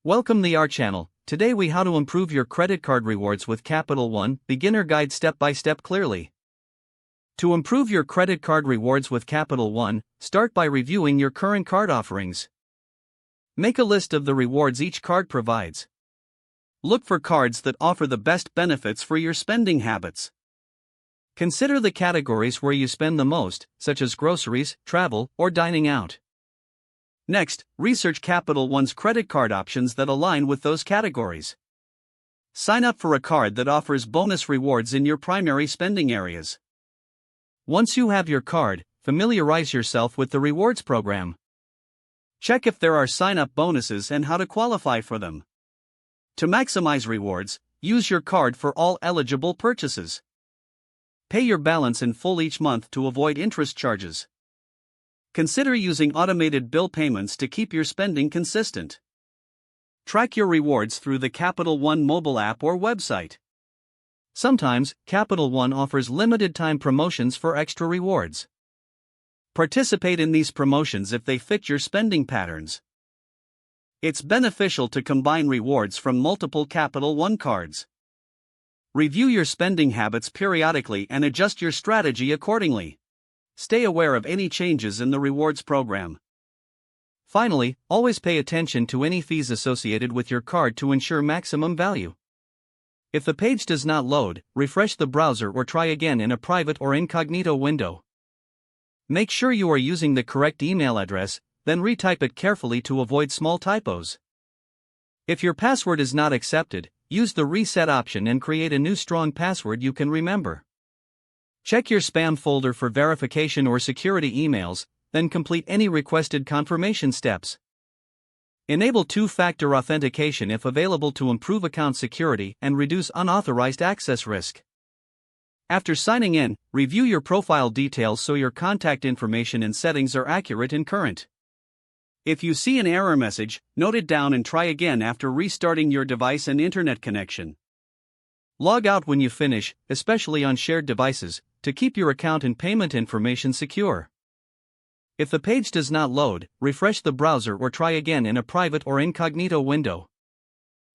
Welcome to our channel. Today we how to improve your credit card rewards with Capital One, beginner guide step by step clearly. To improve your credit card rewards with Capital One, start by reviewing your current card offerings. Make a list of the rewards each card provides. Look for cards that offer the best benefits for your spending habits. Consider the categories where you spend the most, such as groceries, travel, or dining out. Next, research Capital One's credit card options that align with those categories. Sign up for a card that offers bonus rewards in your primary spending areas. Once you have your card, familiarize yourself with the rewards program. Check if there are sign-up bonuses and how to qualify for them. To maximize rewards, use your card for all eligible purchases. Pay your balance in full each month to avoid interest charges. Consider using automated bill payments to keep your spending consistent. Track your rewards through the Capital One mobile app or website. Sometimes, Capital One offers limited-time promotions for extra rewards. Participate in these promotions if they fit your spending patterns. It's beneficial to combine rewards from multiple Capital One cards. Review your spending habits periodically and adjust your strategy accordingly. Stay aware of any changes in the rewards program. Finally, always pay attention to any fees associated with your card to ensure maximum value. If the page does not load, refresh the browser or try again in a private or incognito window. Make sure you are using the correct email address, then retype it carefully to avoid small typos. If your password is not accepted, use the reset option and create a new strong password you can remember. Check your spam folder for verification or security emails, then complete any requested confirmation steps. Enable two-factor authentication if available to improve account security and reduce unauthorized access risk. After signing in, review your profile details so your contact information and settings are accurate and current. If you see an error message, note it down and try again after restarting your device and internet connection. Log out when you finish, especially on shared devices, to keep your account and payment information secure. If the page does not load, refresh the browser or try again in a private or incognito window.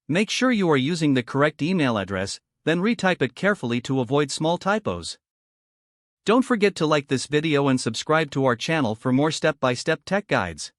Make sure you are using the correct email address, then retype it carefully to avoid small typos. Don't forget to like this video and subscribe to our channel for more step-by-step tech guides.